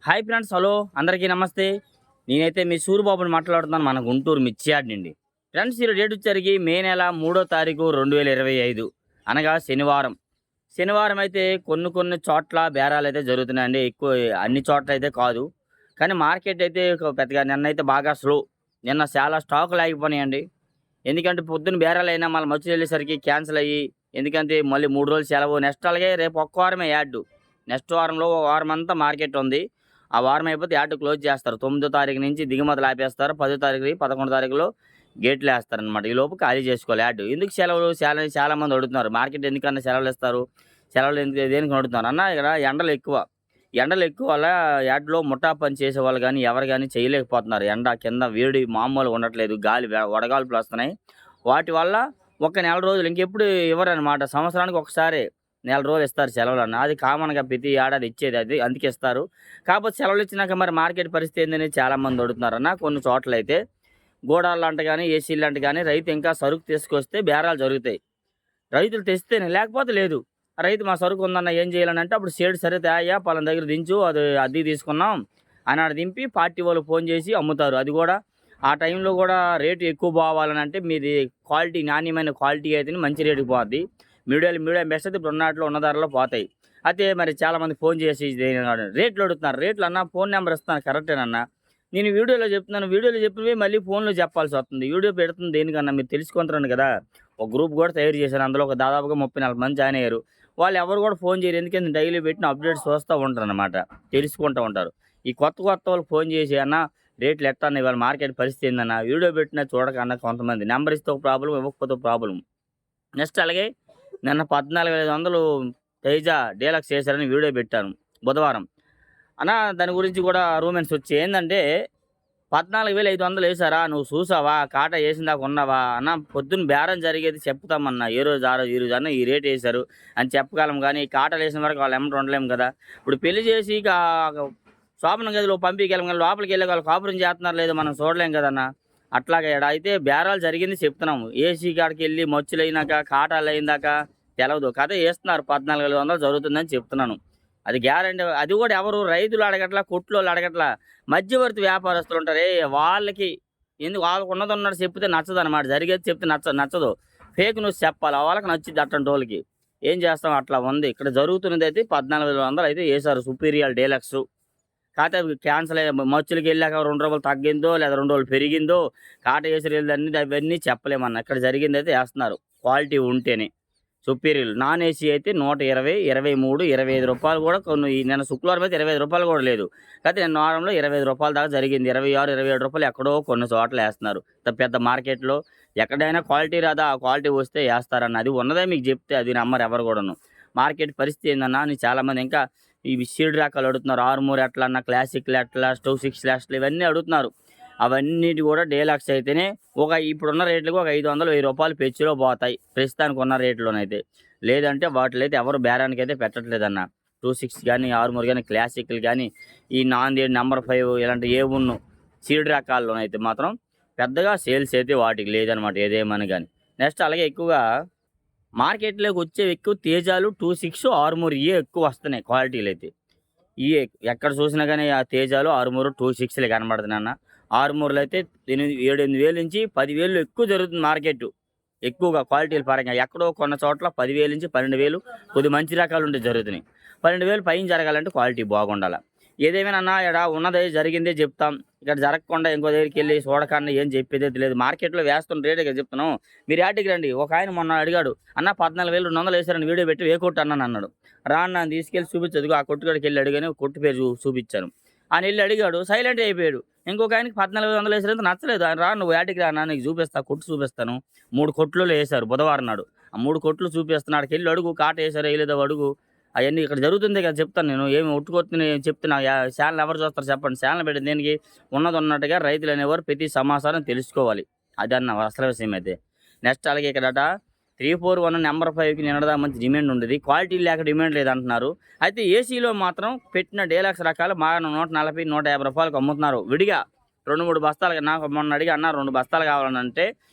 Hi friends, hello అందరికీ నమస్తే. నేనైతే మీ సూరిబాబుని మాట్లాడుతున్నాను, మన గుంటూరు మిర్చియాడ్ నుండి. ఫ్రెండ్స్, ఈరోజు డేట్ వచ్చరికి మే నెల 3వ తారీఖు 2025 అనగా శనివారం. శనివారం అయితే కొన్ని చోట్ల బేరాలు అయితే జరుగుతున్నాయండి. ఎక్కువ అన్ని చోట్ల అయితే కాదు, కానీ మార్కెట్ అయితే పెద్దగా నిన్నైతే బాగా స్లో. నిన్న చాలా స్టాకులు ఆగిపోయినాయండి. ఎందుకంటే పొద్దున్న బేరాలు అయినా మళ్ళీ మచ్చులు వెళ్ళేసరికి క్యాన్సిల్ అయ్యి, ఎందుకంటే మళ్ళీ 3 రోజులు సెలవు. నెక్స్ట్ అలాగే రేపు ఒక్క వారమే యాడ్. నెక్స్ట్ వారంలో ఒక వారం అంతా మార్కెట్ ఉంది. ఆ వారం అయిపోతే యాడ్ క్లోజ్ చేస్తారు. 9వ తారీఖు నుంచి దిగుమతులు ఆపేస్తారు. 10వ తారీఖు 11వ తారీఖులో గేట్లు వేస్తారనమాట. ఈ లోపు ఖాళీ చేసుకోవాలి యాడ్. ఎందుకు సెలవులు చాలా మంది అడుగుతున్నారు, మార్కెట్ ఎందుకన్నా సెలవులు ఇస్తారు, సెలవులు ఎందుకు దేనికి అడుగుతున్నారు అన్న. ఇక్కడ ఎండలు ఎక్కువ వల్ల యాడ్లో ముఠా పని చేసే వాళ్ళు కానీ ఎవరు కానీ చేయలేకపోతున్నారు. ఎండ కింద వేడి మామూలుగా ఉండట్లేదు, గాలి వడగాల్పులు వస్తున్నాయి. వాటి వల్ల ఒక నెల రోజులు ఇంకెప్పుడు ఇవ్వరనమాట. సంవత్సరానికి ఒకసారి నెల రోజులు ఇస్తారు సెలవులు అన్న. అది కామన్గా ప్రతి ఏడాది ఇచ్చేది, అది అందుకే ఇస్తారు. కాకపోతే సెలవులు ఇచ్చినాక మరి మార్కెట్ పరిస్థితి ఏందని చాలామంది అడుగుతున్నారన్న. కొన్ని చోట్ల అయితే గోడాలు అంట కానీ ఏసీలు అంట కానీ రైతు ఇంకా సరుకు తీసుకొస్తే బేరాలు జరుగుతాయి. రైతులు తెస్తేనే, లేకపోతే లేదు. రైతు మా సరుకు ఉందన్న ఏం చేయాలని అంటే అప్పుడు షేడ్ సరే తేయ్యా పలాన దగ్గర దించు, అది అద్దెకి తీసుకున్నాం అని ఆడ దింపి పార్టీ వాళ్ళు ఫోన్ చేసి అమ్ముతారు. అది కూడా ఆ టైంలో కూడా రేటు ఎక్కువ పోవాలని అంటే మీది క్వాలిటీ, నాణ్యమైన క్వాలిటీ అయితే మంచి రేటుకి పోద్ది. మీడియం బెస్ట్ అయితే ఇప్పుడు ఉన్నట్లో ఉన్న ధరలో పోతాయి. అయితే మరి చాలామంది ఫోన్ చేసి రేట్లు అడుగుతున్నారు. రేట్లు అన్న ఫోన్ నెంబర్ ఇస్తాను కరెక్టేనన్నా. నేను వీడియోలో చెప్తున్నాను, వీడియోలో చెప్పినవి మళ్ళీ ఫోన్లో చెప్పాల్సి వస్తుంది. వీడియో పెడుతుంది దేనికన్నా, మీరు తెలుసుకుంటున్నాను కదా. ఒక గ్రూప్ కూడా తయారు చేశాను, అందులో ఒక దాదాపుగా 34 మంది జాయిన్ అయ్యారు. వాళ్ళు ఎవరు కూడా ఫోన్ చేయరు, ఎందుకంటే డైలీ పెట్టిన అప్డేట్స్ చూస్తూ ఉంటారు అనమాట, తెలుసుకుంటూ ఉంటారు. ఈ కొత్త వాళ్ళకి ఫోన్ చేసి అన్న రేట్లు ఎట్టా అన్న, ఇవాళ మార్కెట్ పరిస్థితి ఏందన్న, వీడియో పెట్టినా చూడకన్నా కొంతమంది నెంబర్ ఇస్తే ఒక ప్రాబ్లం, ఇవ్వకపోతే ఒక ప్రాబ్లం. నెక్స్ట్ అలాగే నిన్న 14,500 తేజ డీలక్స్ చేశారని వీడియో పెట్టాను బుధవారం అన్న. దాని గురించి కూడా రూమెన్స్ వచ్చి ఏంటంటే 14,500 వేసారా, నువ్వు చూసావా, కాటా వేసిన దాకా ఉన్నావా అన్న. పొద్దున్న బేరం జరిగేది చెప్తామన్నా, ఏ రోజు ఆ రోజు ఈ రోజు అన్న ఈ రేట్ వేశారు అని చెప్పగలం, కానీ కాటా వేసిన వరకు వాళ్ళు ఎమ్మటి ఉండలేము కదా. ఇప్పుడు పెళ్లి చేసి శోభన గదిలో పంపికెళ్ళం, కానీ లోపలికి వెళ్ళే వాళ్ళు కాపురం చేస్తున్నారు లేదో మనం చూడలేం కదన్న. అట్లాగే అయితే బేరాలు జరిగింది చెప్తున్నాము. ఏసీ కాడికి వెళ్ళి మచ్చులు అయినాక కాటాలు అయినాక తెలవదు, కథ వేస్తున్నారు. 14,500 జరుగుతుందని చెప్తున్నాను. అది గ్యారంటీ. అది కూడా ఎవరు రైతులు అడగట్లా, కొట్లు అడగట్లా, మధ్యవర్తి వ్యాపారస్తులు ఉంటారే వాళ్ళకి. ఎందుకు వాళ్ళకు ఉన్నది ఉన్నట్టు చెప్తే నచ్చదు అనమాట, జరిగేది చెప్తే నచ్చదు. ఫేక్ న్యూస్ చెప్పాలి, వాళ్ళకి నచ్చింది అట్టంటి వాళ్ళకి. ఏం చేస్తాం, అట్లా ఉంది. ఇక్కడ జరుగుతున్నది అయితే 14,500 అయితే వేశారు సుపీరియర్ డీలక్స్. కాకపోతే అవి క్యాన్సల్ అయ్యే మచ్చులకి వెళ్ళాక 2 రూపాయలు తగ్గిందో లేదా 2 రోజులు పెరిగిందో, కాట వేసి అవన్నీ చెప్పలేమన్నా. ఇక్కడ జరిగింది అయితే వేస్తున్నారు క్వాలిటీ ఉంటేనే. సుపీరియర్ నాన్ ఏసీ అయితే 120, 23, 25 రూపాయలు కూడా కొన్ని. నిన్న శుక్రవారం అయితే 25 రూపాయలు కూడా లేదు. కాకపోతే నిన్న వారంలో 25 రూపాయల దాకా జరిగింది. 26, 27 రూపాయలు ఎక్కడో కొన్ని చోట్ల వేస్తున్నారు. పెద్ద మార్కెట్లో ఎక్కడైనా క్వాలిటీ రాదా, ఆ క్వాలిటీ వస్తే వేస్తారన్న. అది ఉన్నదే మీకు చెప్తే అది నమ్మరు ఎవరు కూడాను. మార్కెట్ పరిస్థితి ఏందన్నా అని చాలామంది ఇంకా ఇవి సీడ్ రకాలు అడుగుతున్నారు. ఆర్మూర్ ఎట్లా అన్న, క్లాసిక్లు ఎట్లా, స్టవ్ 6 లాస్ట్లు ఇవన్నీ అడుగుతున్నారు. అవన్నిటి కూడా డీలక్స్ అయితేనే ఇప్పుడున్న రేట్లకు ఒక 500, 1000 రూపాయలు పెచ్చులో పోతాయి ప్రస్తుతానికి ఉన్న రేట్లోనైతే. లేదంటే వాటిలో అయితే ఎవరు బేరానికి అయితే పెట్టట్లేదన్న. 26 కానీ, ఆర్మూర్ కానీ, క్లాసిక్లు కానీ, ఈ నాందేడ్ నెంబర్ 5 ఇలాంటి ఉన్న సీడ్ రకాల్లోనైతే మాత్రం పెద్దగా సేల్స్ అయితే వాటికి లేదనమాట, ఏదేమని కానీ. నెక్స్ట్ అలాగే ఎక్కువగా మార్కెట్లోకి వచ్చేవి ఎక్కువ తేజాలు, 26, ఆర్మూర్ ఇవే ఎక్కువ వస్తున్నాయి క్వాలిటీలు అయితే. ఇవే ఎక్కడ చూసినా కానీ ఆ తేజాలు, ఆర్మూరు, 26లే కనబడుతున్నాయన్న. ఆర్మూర్లో అయితే 7-8 వేల నుంచి 10,000 ఎక్కువ జరుగుతుంది మార్కెట్. ఎక్కువగా క్వాలిటీల పరంగా ఎక్కడో కొన్న చోట్ల 10,000 నుంచి 12,000 కొద్ది మంచి రకాలు ఉంటే జరుగుతున్నాయి. 12,000 పైన జరగాలంటే క్వాలిటీ బాగుండాలి. ఏదేమైనా ఇక్కడ ఉన్నదే జరిగిందే చెప్తాం. ఇక్కడ జరగకుండా ఇంకో దగ్గరికి వెళ్ళి చూడకుండా ఏం చెప్పేదే తెలియదు. మార్కెట్లో వేస్తున్న రేటే కదా చెప్తున్నాం. మీరు యాటికి రండి. ఒక ఆయన మొన్న అడిగాడు, అన్న 14,200 వేసారని వీడియో పెట్టి ఏ కొట్టు అన్నాను అన్నాడు. నన్ను తీసుకెళ్ళి చూపించదు, ఆ కొట్టుకాడికి వెళ్ళి అడిగాను, కొట్టు పేరు చూపించాను. ఆయన వెళ్ళి అడిగాడు, సైలెంట్ అయిపోయాడు. ఇంకొక ఆయనకి 14,500 వేసారంత నచ్చలేదు. ఆయన నువ్వు యాటికి రా, నీకు చూపిస్తా, కొట్టు చూపిస్తాను. 3 కొట్లు వేశారు బుధవారం నాడు. ఆ 3 కొట్లు చూపిస్తున్నాడు, వెళ్ళి అడుగు, కాట వేసారో వేయలేదో అడుగు. అవన్నీ ఇక్కడ జరుగుతుంది కదా చెప్తాను. నేను ఏమి ఒట్టుకొత్తుని చెప్తున్నా. ఛానల్ ఎవరు చూస్తారు చెప్పండి. ఛానల్ పెట్టింది దేనికి, ఉన్నది ఉన్నట్టుగా రైతులు అనేవారు ప్రతి సమాచారం తెలుసుకోవాలి. అది అన్న అసలు విషయం అయితే. నెక్స్ట్ అలాగే ఇక్కడట 341 నెంబర్ 5కి నిన్నదా మంచి డిమాండ్ ఉండేది, క్వాలిటీ లేక డిమాండ్ లేదంటున్నారు. అయితే ఏసీలో మాత్రం పెట్టిన డీలక్స్ రకాలు బాగా 140, 150 రూపాయలకు అమ్ముతున్నారు విడిగా. 2-3 బస్తాలు. నాకు మొన్న అడిగి అన్న 2 బస్తాలు కావాలంటే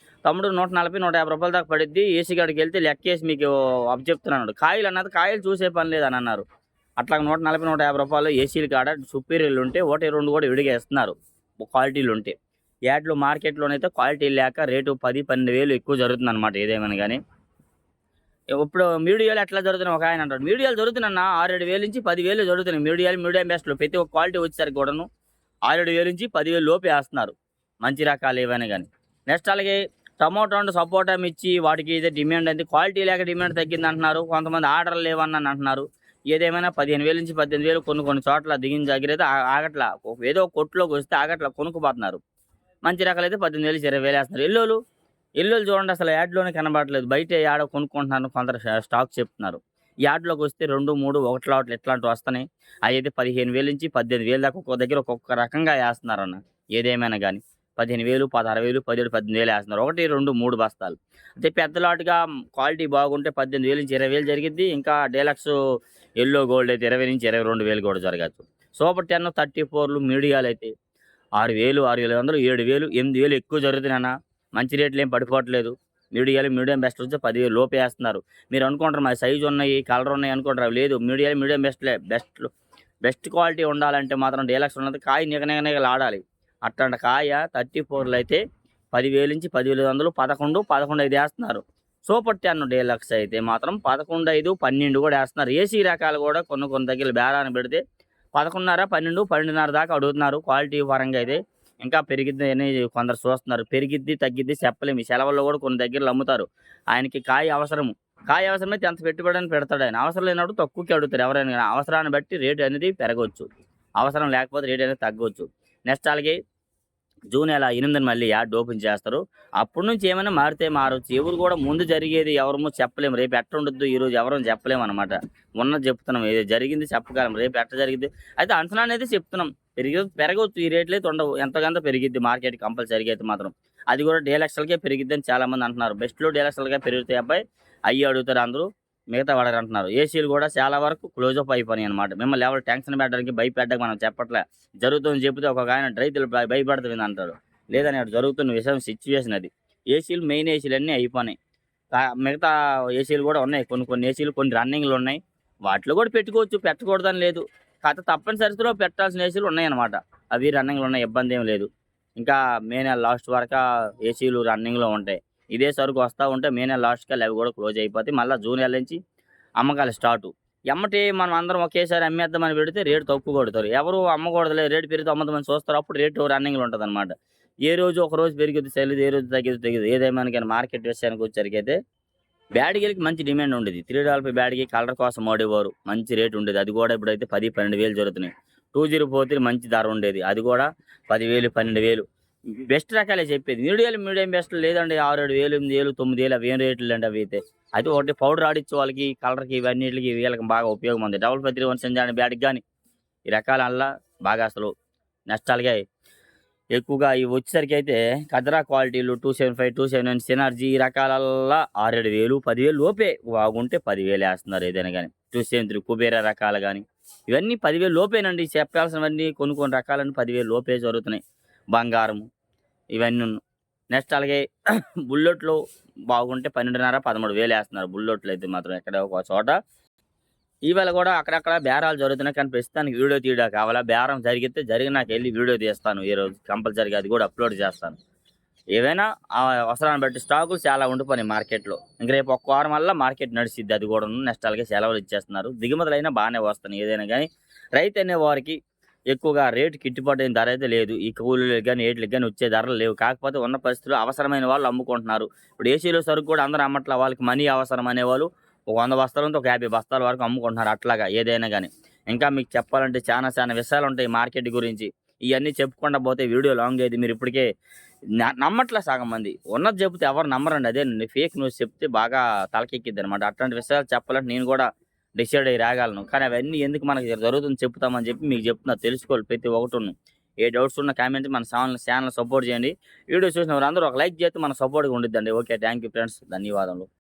తమ్ముడు 140, 150 రూపాయల దాకా పడిద్ది, ఏసీ కాడికి వెళ్తే లెక్కేసి మీకు అప్ చెప్తున్నాడు. కాయలు అన్నది కాయలు చూసే పని లేదని అన్నారు. అట్లా 140, 150 రూపాయలు ఏసీలు కాడ సుపీరియర్లు ఉంటే 1, 2 కూడా విడిగా ఇస్తున్నారు క్వాలిటీలు ఉంటే. యాడ్లు మార్కెట్లోనైతే క్వాలిటీ లేక రేటు 10, 12,000 ఎక్కువ జరుగుతుందన్నమాట ఏదేమైనా కానీ. ఇప్పుడు మీడియాలో ఎట్లా జరుగుతున్నాయి ఒక ఆయన అంటాడు, మీడియాలు జరుగుతున్నా 6, 7,000 నుంచి 10,000 జరుగుతున్నాయి మీడియాలు, మీడియం బెస్ట్లో ప్రతి ఒక్క క్వాలిటీ వచ్చేసరికి కూడాను 6, 7,000 నుంచి 10,000 లోపే వేస్తున్నారు మంచి రకాలు ఏవైనా కానీ. నెక్స్ట్ అలాగే టమోటా అండ్ సపోటా మిర్చి వాటికి అయితే డిమాండ్ అయితే క్వాలిటీ లేక డిమాండ్ తగ్గింది అంటున్నారు, కొంతమంది ఆర్డర్లు లేవని అంటున్నారు. ఏదేమైనా 15,000 నుంచి 18,000 కొన్ని చోట్ల దిగిన దగ్గర అయితే ఆగట్లా, ఏదో కొట్టులోకి వస్తే ఆగట్లా కొనుక్కుపోతున్నారు. మంచి రకాలు అయితే 18,000 నుంచి 20,000 వేస్తున్నారు. ఎల్లోలు చూడండి అసలు యాడ్లోనే కనబడట్లేదు, బయట యాడ కొనుక్కుంటున్నారు కొందరు స్టాక్ చెప్తున్నారు. యాడ్లోకి వస్తే 2, 3 ఒకటి లాట్లు ఇట్లాంటివి వస్తున్నాయి. అవి అయితే 15,000 నుంచి 18,000 దాకా ఒక్కొక్క దగ్గర ఒక్కొక్క రకంగా వేస్తున్నారన్న. ఏదేమైనా కానీ 15,000, 16,000, 17,000, 18,000 వేస్తున్నారు 1, 2, 3 బస్తాలు. అయితే పెద్ద లాట్గా క్వాలిటీ బాగుంటే 18,000 నుంచి 20,000 జరిగిద్ది. ఇంకా డీలక్స్ ఎల్లో గోల్డ్ అయితే 20 నుంచి 22,000 కూడా జరగచ్చు. సూపర్ 10, 34లు మీడియాలు అయితే 6,000, 6,500, 7,000, 8,000 ఎక్కువ జరుగుతున్నాయన్న. మంచి రేట్లు ఏం పడిపోవట్లేదు. మీడియాలు మీడియం బెస్ట్ వచ్చి 10,000 లోపే వేస్తున్నారు. మీరు అనుకుంటారు మరి సైజు ఉన్నాయి, కలర్ ఉన్నాయి అనుకుంటారు, అవి లేదు. మీడియాలు మీడియం బెస్ట్ క్వాలిటీ ఉండాలంటే మాత్రం డీలక్స్ ఉన్నది కాయ నిగనిగలు ఆడాలి. అట్లాంటి కాయ 34లు అయితే 10,000 నుంచి 10,500, 11, 11,500 వేస్తున్నారు. సూపర్ 10 డీలక్స్ అయితే మాత్రం 11,500, 12 కూడా వేస్తున్నారు. ఏసీ రకాలు కూడా కొన్ని దగ్గర బేరాన్ని పెడితే 11,500, 12, 12,500 దాకా అడుగుతున్నారు. క్వాలిటీ పరంగా అయితే ఇంకా పెరిగిద్ది అని కొందరు చూస్తున్నారు. పెరిగిద్ది తగ్గిద్ది చెప్పలేము. ఈ సెలవుల్లో కూడా కొన్ని దగ్గరలో అమ్ముతారు. ఆయనకి కాయ అవసరమైతే ఎంత పెట్టుబడిని పెడతాడు ఆయన. అవసరం లేనప్పుడు తక్కువకి అడుగుతారు ఎవరైనా కానీ. అవసరాన్ని బట్టి రేటు అనేది పెరగవచ్చు, అవసరం లేకపోతే రేటు అనేది తగ్గవచ్చు. నెక్స్ట్ అలాగే జూన్ నెల 8న మళ్ళీ యాడ్ ఓపెన్ చేస్తారు. అప్పటి నుంచి ఏమైనా మారితే మారవచ్చు. ఎవరు కూడా ముందు జరిగేది ఎవరమో చెప్పలేము. రేపు ఎట్ట ఉండొద్దు ఈరోజు ఎవరో చెప్పలేము అనమాట. ఉన్నది చెప్తున్నాం, ఏది జరిగింది చెప్పగలం. రేపు ఎట్ట జరిగింది అయితే అంచనా అనేది చెప్తున్నాం. పెరగవచ్చు, ఈ రేట్లు అయితే ఉండవు. ఎంతకంత పెరిగిద్ది మార్కెట్ కంపల్సరీగా అయితే మాత్రం. అది కూడా డీలక్స్లకే పెరిగిద్ది అని చాలామంది అంటున్నారు. బెస్ట్లో డీలక్స్లకే పెరుగుతాయి అబ్బాయి, అయ్యి అడుగుతారు అందరూ, మిగతా వాడరు అంటున్నారు. ఏసీలు కూడా చాలా వరకు క్లోజప్ అయిపోయినాయి అనమాట. మిమ్మల్ని ఎవరు టెన్షన్ పెట్టడానికి భయపెట్టడానికి మనం చెప్పట్లే. జరుగుతుంది చెబితే ఒక ఆయన రైతులు భయపడుతుంది అంటాడు. లేదని అక్కడ జరుగుతున్న విషయం సిచ్యువేషన్ అది. ఏసీలు మెయిన్ ఏసీలు అన్నీ అయిపోయినాయి. మిగతా ఏసీలు కూడా ఉన్నాయి. కొన్ని ఏసీలు కొన్ని రన్నింగ్లు ఉన్నాయి. వాటిలో కూడా పెట్టుకోవచ్చు, పెట్టకూడదని లేదు. కాకపోతే తప్పనిసరిలో పెట్టాల్సిన ఏసీలు ఉన్నాయన్నమాట. అవి రన్నింగ్లు ఉన్నాయి, ఇబ్బంది ఏం లేదు. ఇంకా మే నెల లాస్ట్ వరకు ఏసీలు రన్నింగ్లో ఉంటాయి. ఇదే సరుకు వస్తూ ఉంటే మే నెల లాస్ట్కి అవి కూడా క్లోజ్ అయిపోతాయి. మళ్ళీ జూన్ నెల నుంచి అమ్మకాలు స్టార్టు. ఎమ్మటి మనం అందరం ఒకేసారి అమ్మేద్దామని పెడితే రేటు తక్కువ కొడతారు. ఎవరు అమ్మకూడదులే, రేటు పెరిగితే అమ్మదామని చూస్తారు. అప్పుడు రేటు రన్నింగ్లో ఉంటుంది అనమాట. ఏ రోజు ఒక రోజు పెరిగిద్ది సెల్లుది, ఏ రోజు తగ్గిద్ది. ఏదేమైనా కానీ మార్కెట్ విషయానికి వచ్చేసరికి అయితే బ్యాడ్గీలకి మంచి డిమాండ్ ఉండేది. $3 బ్యాడ్కి కలర్ కోసం వాడేవారు, మంచి రేటు ఉండేది. అది కూడా ఇప్పుడైతే 10, 12,000 జరుగుతున్నాయి. 2043 మంచి ధర ఉండేది, అది కూడా 10,000, 12,000. బెస్ట్ రకాలే చెప్పేది. మీడియం బెస్ట్ లేదండి 6, 7,000, 8,000, 9,000 అవి ఏం రేట్లు అండి అవి అయితే. అయితే ఒకటి పౌడర్ ఆడిచ్చే వాళ్ళకి కలర్కి ఇవన్నిటికి వీళ్ళకి బాగా ఉపయోగం ఉంది. 5531 సంజాని బ్యాడ్కి కానీ ఈ రకాలల్లా బాగా అసలు నష్టాలుగా ఎక్కువగా ఇవి వచ్చేసరికి అయితే కదరా క్వాలిటీలు 275, 279 సినర్జీ ఈ రకాలల్లా 6, 7,000, 10,000 లోపే బాగుంటే 10,000 వేస్తున్నారు ఏదైనా కానీ. 273 కుబేరా రకాలు కానీ ఇవన్నీ 10,000 లోపేనండి. చెప్పాల్సినవన్నీ కొన్ని రకాలన్నీ 10,000 లోపే జరుగుతున్నాయి. బంగారం ఇవన్నీ. నెక్స్ట్ అలాగే బుల్లెట్లు బాగుంటే 12,500, 13,000 వేస్తున్నారు. బుల్లెట్లు అయితే మాత్రం ఎక్కడ ఒక చోట. ఈవేళ కూడా అక్కడక్కడ బేరాలు జరుగుతున్నాయి, కానీ ప్రస్తుతానికి వీడియో తీయడం కావాలా. బేరం జరిగినాక వెళ్ళి వీడియో తీస్తాను ఈ రోజు కంపల్సరీగా, అది కూడా అప్లోడ్ చేస్తాను. ఏవైనా అవసరాన్ని బట్టి స్టాకులు చాలా ఉండిపోయినాయి మార్కెట్లో. ఇంక రేపు ఒక్క వారం వల్ల మార్కెట్ నడిచిద్ది, అది కూడా. నెక్స్ట్ అలాగే సెలవులు ఇచ్చేస్తున్నారు. దిగుమతులైనా బాగానే వస్తున్నాయి ఏదైనా కానీ. రైతు అనే వారికి ఎక్కువగా రేటు గిట్టుబాటు అయిన ధర అయితే లేదు. ఈ కూలీలకు కానీ ఏట్లకి కానీ వచ్చే ధరలు లేవు. కాకపోతే ఉన్న పరిస్థితుల్లో అవసరమైన వాళ్ళు అమ్ముకుంటున్నారు. ఇప్పుడు ఏసీలో సరుకు కూడా అందరూ అమ్మట్ల, వాళ్ళకి మనీ అవసరం అనేవాళ్ళు ఒక 100 బస్తాలంతో ఒక 50 బస్తాల వరకు అమ్ముకుంటున్నారు. అట్లాగా ఏదైనా కానీ. ఇంకా మీకు చెప్పాలంటే చాలా విషయాలు ఉంటాయి మార్కెట్ గురించి. ఇవన్నీ చెప్పుకుండా పోతే వీడియో లాంగ్ అయ్యింది. మీరు ఇప్పటికే నమ్మట్లే సగం మంది. ఉన్నది చెబితే ఎవరు నమ్మరండి. అదేనండి, ఫేక్ న్యూస్ చెప్తే బాగా తలకెక్కిద్ది అనమాట. అట్లాంటి విషయాలు చెప్పాలంటే నేను కూడా డిసైడ్ అయ్యి రాగలను. కానీ అవన్నీ ఎందుకు మనకి జరుగుతుంది చెప్తామని చెప్పి మీకు చెప్తున్నా. తెలుసుకోవాలి ప్రతి ఒక్కటి. ఏ డౌట్స్ ఉన్న కామెంట్ మన ఛానల్ సపోర్ట్ చేయండి. వీడియో చూసిన వారందరూ ఒక లైక్ చేస్తే మన సపోర్ట్గా ఉండిద్దండి. ఓకే, థ్యాంక్ యూ ఫ్రెండ్స్, ధన్యవాదాలు.